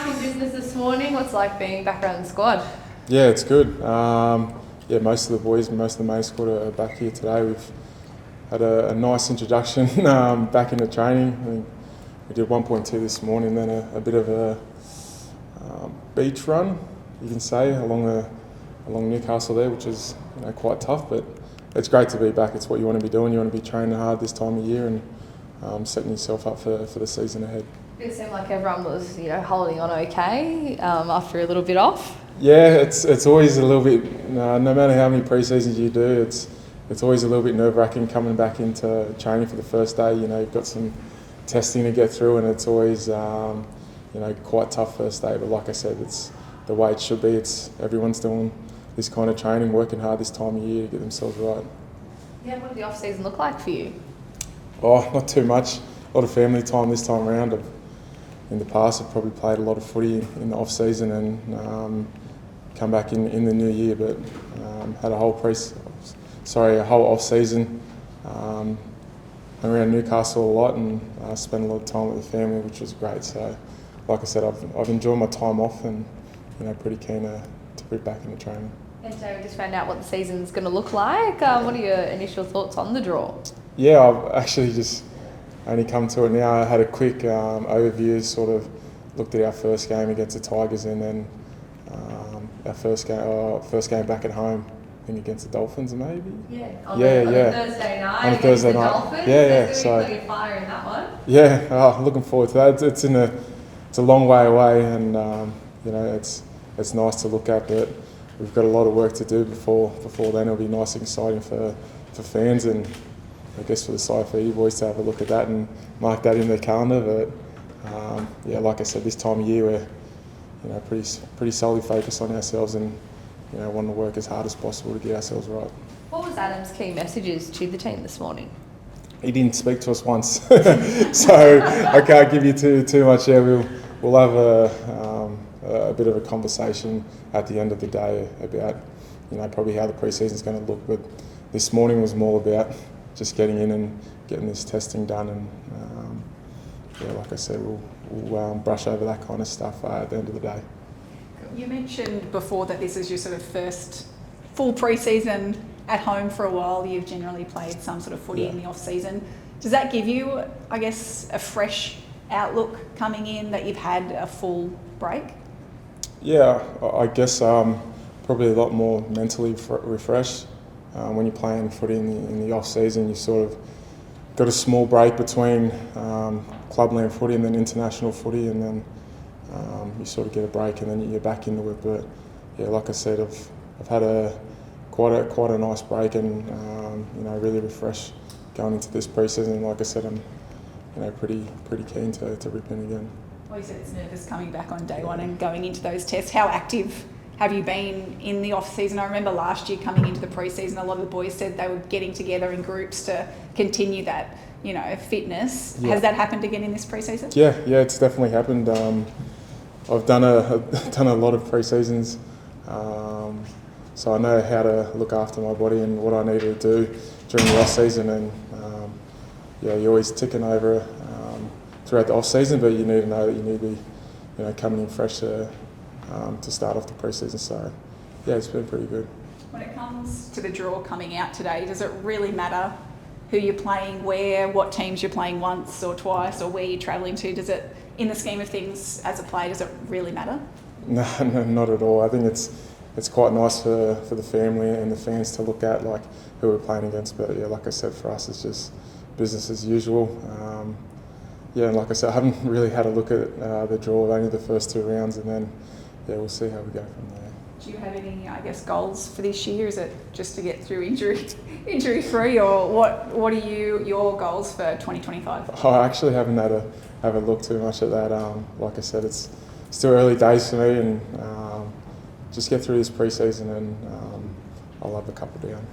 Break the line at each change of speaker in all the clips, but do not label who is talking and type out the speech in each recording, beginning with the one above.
back in business this morning. What's it like being back around the squad?
Yeah, it's good. Most of the boys, most of the main squad are back here today. We've had a nice introduction back into training. I mean, we did 1.2 this morning, then a bit of a beach run, you can say, along Newcastle there, which is quite tough. But it's great to be back. It's what you want to be doing. You want to be training hard this time of year and setting yourself up for the season ahead.
It seemed like everyone was, holding on okay after a little bit off.
Yeah, it's always a little bit. No matter how many pre-seasons you do, it's always a little bit nerve-wracking coming back into training for the first day. You've got some testing to get through, and it's always quite tough first day. But like I said, it's the way it should be. It's everyone's doing this kind of training, working hard this time of year to get themselves right.
Yeah, what did the off-season look like for you?
Oh, not too much. A lot of family time this time around. In the past, I've probably played a lot of footy in the off-season and come back in the new year, but had a whole off-season. Hung around Newcastle a lot and spent a lot of time with the family, which was great. So, like I said, I've enjoyed my time off and pretty keen to be back into training.
And so we just found out what the season's going to look like. What are your initial thoughts on the draw?
Yeah, I've actually just only come to it now. I had a quick overview, sort of looked at our first game against the Tigers and then our first game back at home, I think against the Dolphins maybe.
Yeah, on Thursday night.
On a Thursday night.
Dolphins.
Yeah.
There's going to be plenty of fire in that one.
Yeah, looking forward to that. It's a long way away, and it's nice to look at, but we've got a lot of work to do before then. It'll be nice and exciting for fans and I guess for the Cypher boys to have a look at that and mark that in their calendar. But like I said, this time of year we're pretty solely focused on ourselves and want to work as hard as possible to get ourselves right.
What was Adam's key messages to the team this morning?
He didn't speak to us once, so I can't give you too much there. We'll have a bit of a conversation at the end of the day about probably how the pre-season's going to look. But this morning was more about just getting in and getting this testing done, and like I said, we'll brush over that kind of stuff at the end of the day.
You mentioned before that this is your sort of first full pre-season at home for a while. You've generally played some sort of footy in the off-season. Does that give you, I guess, a fresh outlook coming in that you've had a full break?
Yeah, I guess probably a lot more mentally refreshed. When you're playing footy in the off-season, you sort of got a small break between clubland footy and then international footy, and then you sort of get a break and then you're back into it. But yeah, like I said, I've had quite a nice break and really refreshed going into this pre-season. Like I said, I'm pretty keen to rip in again.
Well, you said it's nervous coming back on day one and going into those tests. How active have you been in the off-season? I remember last year coming into the pre-season, a lot of the boys said they were getting together in groups to continue that, fitness. Yeah. Has that happened again in this pre-season?
Yeah, it's definitely happened. I've done a lot of pre-seasons, so I know how to look after my body and what I need to do during the off-season. And you're always ticking over throughout the off-season, but you need to know that you need to be, coming in fresh to start off the pre-season. So yeah, it's been pretty good.
When it comes to the draw coming out today, does it really matter who you're playing, where, what teams you're playing once or twice, or where you're travelling to? Does it, in the scheme of things as a player, does it really matter?
No, not at all. I think it's quite nice for the family and the fans to look at, like, who we're playing against. But yeah, like I said, for us it's just business as usual. And like I said, I haven't really had a look at the draw, only the first two rounds, and then we'll see how we go from there.
Do you have any, goals for this year? Is it just to get through injury free, or what are your goals for 2025?
I actually haven't had a look too much at that. Like I said, it's still early days for me, and just get through this pre-season, and I'll have a couple down.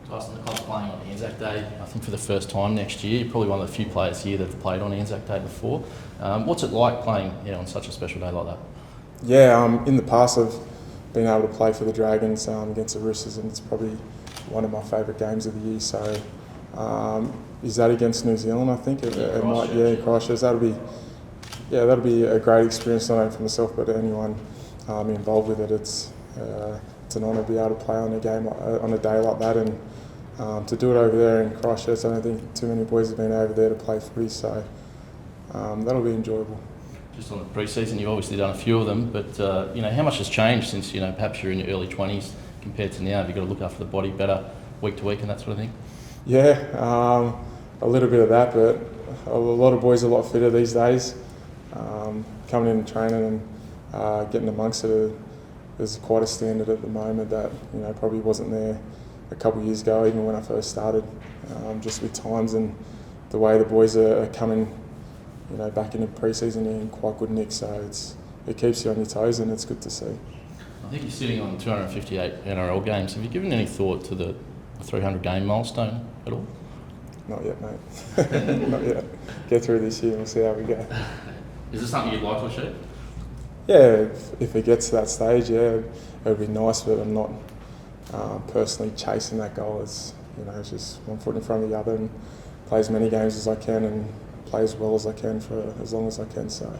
Tyson, the club's playing on Anzac Day, I think for the first time next year. You're probably one of the few players here that have played on Anzac Day before. What's it like playing on such a special day like that?
Yeah, in the past I've been able to play for the Dragons against the Roosters, and it's probably one of my favourite games of the year. So is that against New Zealand, I think? Christchurch. That'll be Yeah, that'll be a great experience not only for myself but anyone involved with it. It's an honour to be able to play on a game on a day like that, and to do it over there in Christchurch. I don't think too many boys have been over there to play footy, so that'll be enjoyable.
Just on the pre-season, you've obviously done a few of them, but how much has changed since perhaps you're in your early 20s compared to now? Have you got to look after the body better week to week and that sort of thing?
Yeah, a little bit of that, but a lot of boys are a lot fitter these days. Coming in and training and getting amongst it, there's quite a standard at the moment that probably wasn't there a couple of years ago, even when I first started. Just with times and the way the boys are coming, back into pre-season in quite good nick, so it keeps you on your toes and it's good to see.
I think you're sitting on 258 NRL games. Have you given any thought to the 300 game milestone at all?
Not yet, mate. Not yet. Get through this year and we'll see how we go.
Is this something you'd like to achieve?
Yeah, if it gets to that stage, yeah, it would be nice, but I'm not personally chasing that goal. It's just one foot in front of the other and play as many games as I can and play as well as I can for as long as I can. So,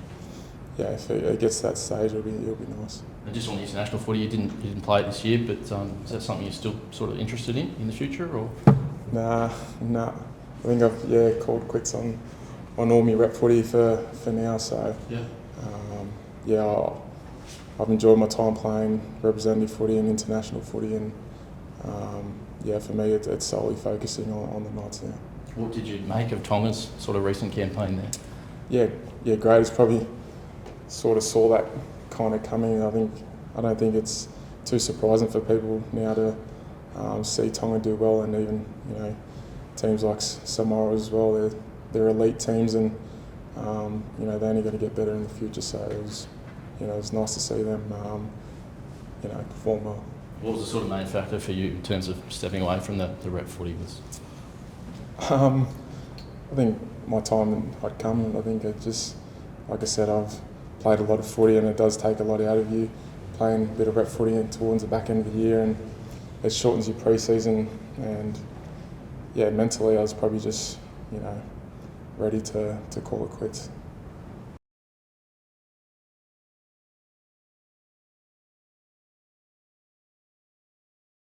yeah, if it gets to that stage, it'll be nice.
And just on the international footy, you didn't play it this year, but is that something you're still sort of interested in the future, or?
Nah. I think I've called quits on all my rep footy for now. So I've enjoyed my time playing representative footy and international footy, and for me it's solely focusing on the Knights now.
What did you make of Tonga's sort of recent campaign there?
Yeah, great. It's probably sort of saw that kind of coming. I don't think it's too surprising for people now to see Tonga do well, and even teams like Samoa as well. They're elite teams, and they're only going to get better in the future. So it was nice to see them perform well.
What was the sort of main factor for you in terms of stepping away from the rep footy?
I think my time had come, and I think it just, like I said, I've played a lot of footy, and it does take a lot out of you playing a bit of rep footy and towards the back end of the year, and it shortens your pre-season. And mentally I was probably just ready to call it quits.